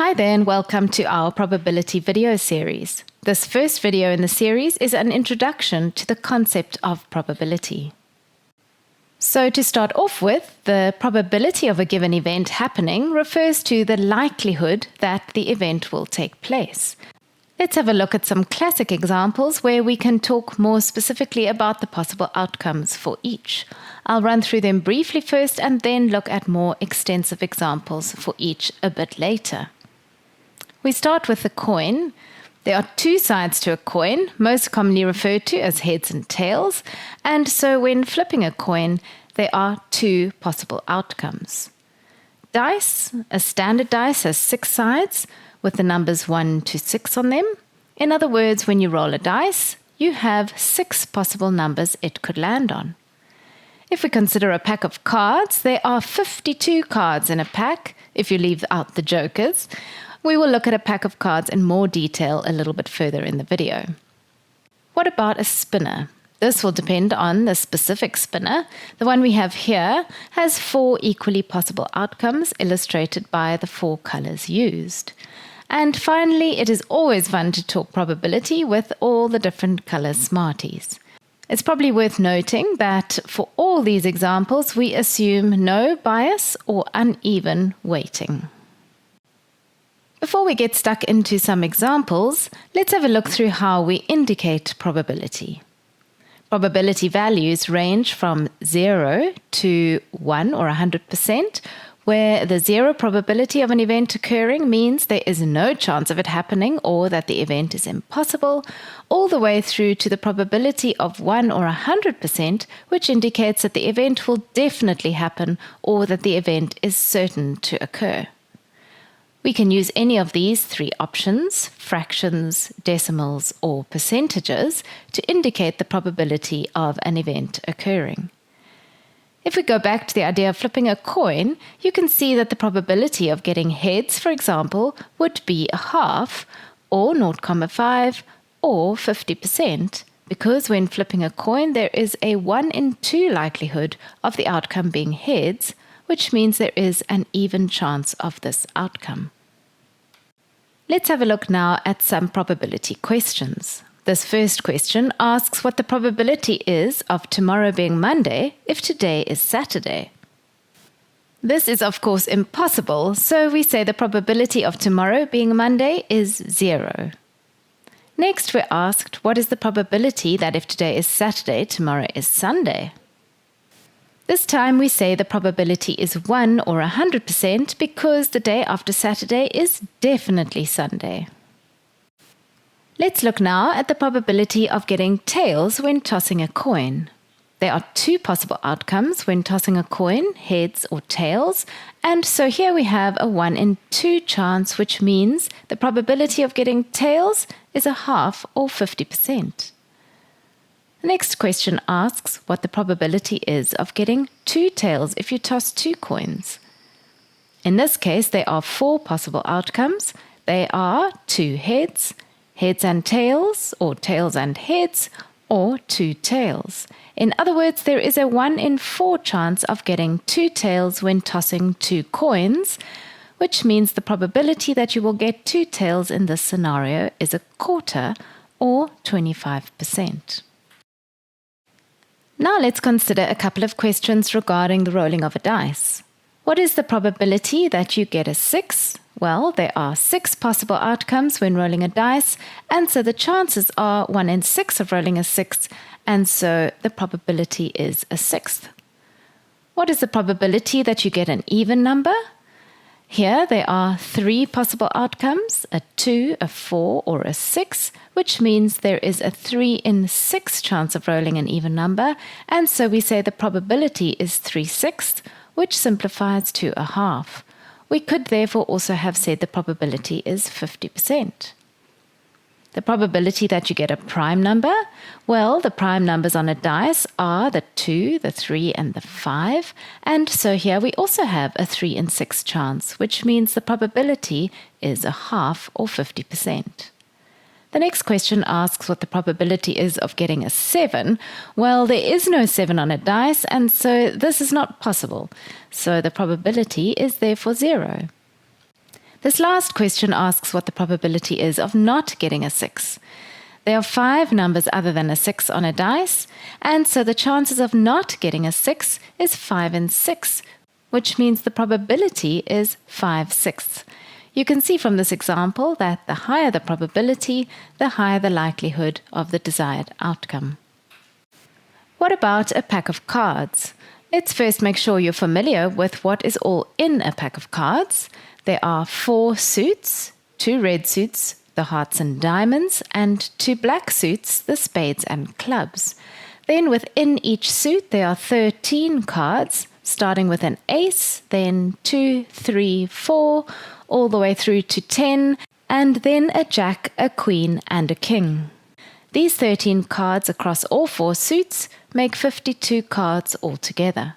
Hi there and welcome to our probability video series. This first video in the series is an introduction to the concept of probability. So to start off with, the probability of a given event happening refers to the likelihood that the event will take place. Let's have a look at some classic examples where we can talk more specifically about the possible outcomes for each. I'll run through them briefly first and then look at more extensive examples for each a bit later. We start with the coin. There are two sides to a coin, most commonly referred to as heads and tails, and so when flipping a coin, there are two possible outcomes. Dice, a standard dice has 6 sides with the numbers 1 to 6 on them. In other words, when you roll a dice, you have 6 possible numbers it could land on. If we consider a pack of cards, there are 52 cards in a pack, if you leave out the jokers. We will look at a pack of cards in more detail a little bit further in the video. What about a spinner? This will depend on the specific spinner. The one we have here has 4 equally possible outcomes illustrated by the 4 colors used. And finally, it is always fun to talk probability with all the different color Smarties. It's probably worth noting that for all these examples, we assume no bias or uneven weighting. Before we get stuck into some examples, let's have a look through how we indicate probability. Probability values range from 0 to 1 or 100%, where the 0 probability of an event occurring means there is no chance of it happening or that the event is impossible, all the way through to the probability of 1 or 100%, which indicates that the event will definitely happen or that the event is certain to occur. We can use any of these 3 options, fractions, decimals, or percentages, to indicate the probability of an event occurring. If we go back to the idea of flipping a coin, you can see that the probability of getting heads, for example, would be a half, or 0.5, or 50%, because when flipping a coin, there is a 1 in 2 likelihood of the outcome being heads, which means there is an even chance of this outcome. Let's have a look now at some probability questions. This first question asks what the probability is of tomorrow being Monday if today is Saturday. This is of course impossible, so we say the probability of tomorrow being Monday is 0. Next, we're asked what is the probability that if today is Saturday, tomorrow is Sunday. This time we say the probability is 1 or 100% because the day after Saturday is definitely Sunday. Let's look now at the probability of getting tails when tossing a coin. There are 2 possible outcomes when tossing a coin, heads or tails, and so here we have a 1 in 2 chance, which means the probability of getting tails is a half or 50%. The next question asks what the probability is of getting 2 tails if you toss 2 coins. In this case, there are 4 possible outcomes. They are 2 heads, heads and tails, or tails and heads, or 2 tails. In other words, there is a 1 in 4 chance of getting 2 tails when tossing 2 coins, which means the probability that you will get 2 tails in this scenario is a quarter, or 25%. Now let's consider a couple of questions regarding the rolling of a dice. What is the probability that you get a 6? Well, there are 6 possible outcomes when rolling a dice, and so the chances are 1 in 6 of rolling a 6, and so the probability is a 6th. What is the probability that you get an even number? Here there are 3 possible outcomes, a 2, a 4, or a 6, which means there is a 3 in 6 chance of rolling an even number, and so we say the probability is 3/6, which simplifies to a half. We could therefore also have said the probability is 50%. The probability that you get a prime number? Well, the prime numbers on a dice are the 2, the 3, and the 5. And so here we also have a 3 in 6 chance, which means the probability is a half or 50%. The next question asks what the probability is of getting a 7. Well, there is no 7 on a dice, and so this is not possible. So the probability is therefore 0. This last question asks what the probability is of not getting a 6. There are 5 numbers other than a 6 on a dice, and so the chances of not getting a 6 is 5 in 6, which means the probability is 5/6. You can see from this example that the higher the probability, the higher the likelihood of the desired outcome. What about a pack of cards? Let's first make sure you're familiar with what is all in a pack of cards. There are 4 suits, 2 red suits, the hearts and diamonds, and 2 black suits, the spades and clubs. Then within each suit there are 13 cards, starting with an ace, then 2, 3, 4, all the way through to 10, and then a jack, a queen, and a king. These 13 cards across all 4 suits make 52 cards altogether.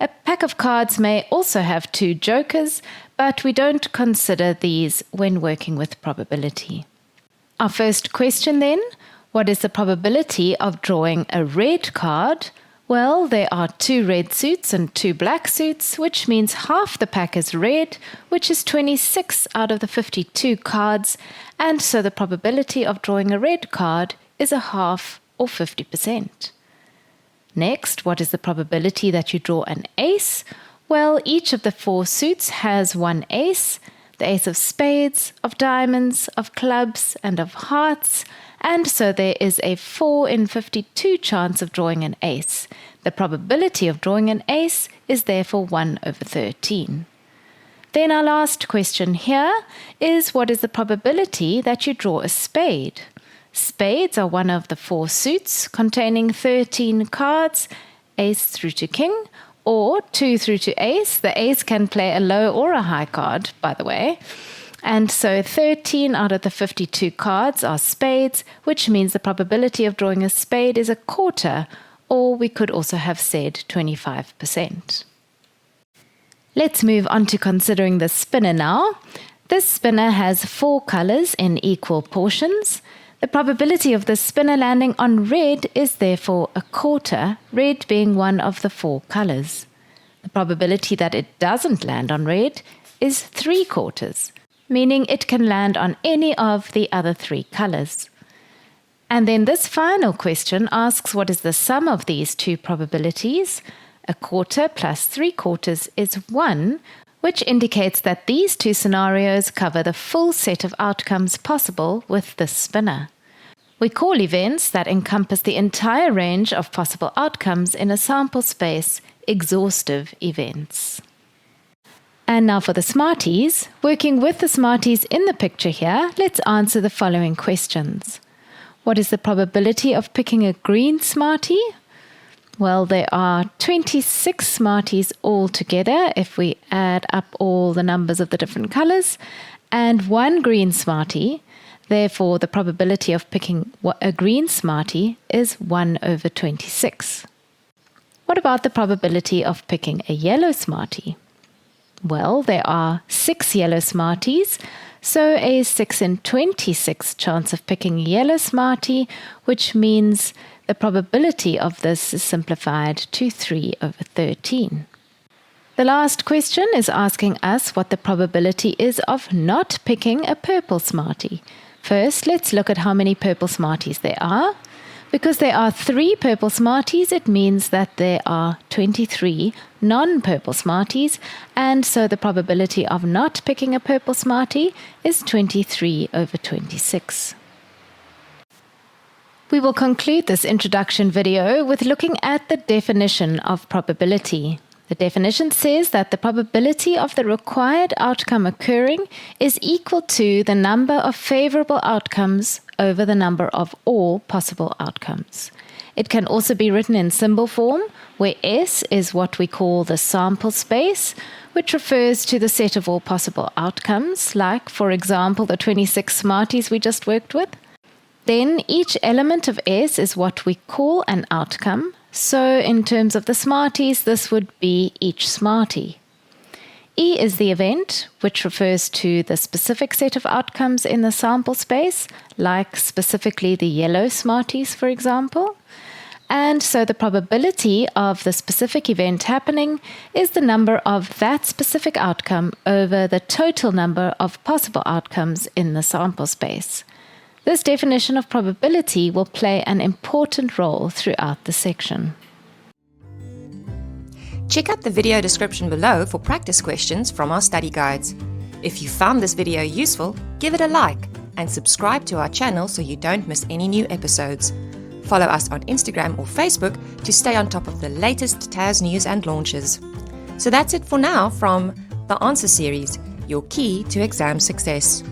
A pack of cards may also have 2 jokers, but we don't consider these when working with probability. Our first question then, what is the probability of drawing a red card? Well, there are 2 red suits and 2 black suits, which means half the pack is red, which is 26 out of the 52 cards, and so the probability of drawing a red card is a half or 50%. Next, what is the probability that you draw an ace? Well, each of the 4 suits has 1 ace, the ace of spades, of diamonds, of clubs, and of hearts, and so there is a 4 in 52 chance of drawing an ace. The probability of drawing an ace is therefore 1/13. Then our last question here is, what is the probability that you draw a spade? Spades are one of the 4 suits containing 13 cards, ace through to king, or 2 through to ace. The ace can play a low or a high card, by the way. And so 13 out of the 52 cards are spades, which means the probability of drawing a spade is a quarter, or we could also have said 25%. Let's move on to considering the spinner now. This spinner has 4 colors in equal portions. The probability of the spinner landing on red is therefore a quarter, red being one of the 4 colors. The probability that it doesn't land on red is 3/4, meaning it can land on any of the other 3 colors. And then this final question asks, what is the sum of these 2 probabilities? A quarter plus 3/4 is 1, which indicates that these 2 scenarios cover the full set of outcomes possible with this spinner. We call events that encompass the entire range of possible outcomes in a sample space exhaustive events. And now for the Smarties. Working with the Smarties in the picture here, let's answer the following questions. What is the probability of picking a green Smartie? Well, there are 26 Smarties altogether if we add up all the numbers of the different colors, and 1 green Smartie. Therefore, the probability of picking a green Smartie is 1/26. What about the probability of picking a yellow Smartie? Well, there are 6 yellow Smarties, so a 6 in 26 chance of picking a yellow Smartie, which means the probability of this is simplified to 3/13. The last question is asking us what the probability is of not picking a purple Smartie. First, let's look at how many purple Smarties there are. Because there are 3 purple Smarties, it means that there are 23 non-purple Smarties, and so the probability of not picking a purple Smartie is 23/26. We will conclude this introduction video with looking at the definition of probability. The definition says that the probability of the required outcome occurring is equal to the number of favorable outcomes over the number of all possible outcomes. It can also be written in symbol form, where S is what we call the sample space, which refers to the set of all possible outcomes, like, for example, the 26 Smarties we just worked with. Then each element of S is what we call an outcome. So in terms of the Smarties, this would be each Smartie. E is the event, which refers to the specific set of outcomes in the sample space, like specifically the yellow Smarties, for example. And so the probability of the specific event happening is the number of that specific outcome over the total number of possible outcomes in the sample space. This definition of probability will play an important role throughout the section. Check out the video description below for practice questions from our study guides. If you found this video useful, give it a like and subscribe to our channel so you don't miss any new episodes. Follow us on Instagram or Facebook to stay on top of the latest TAS news and launches. So that's it for now from the Answer Series, your key to exam success.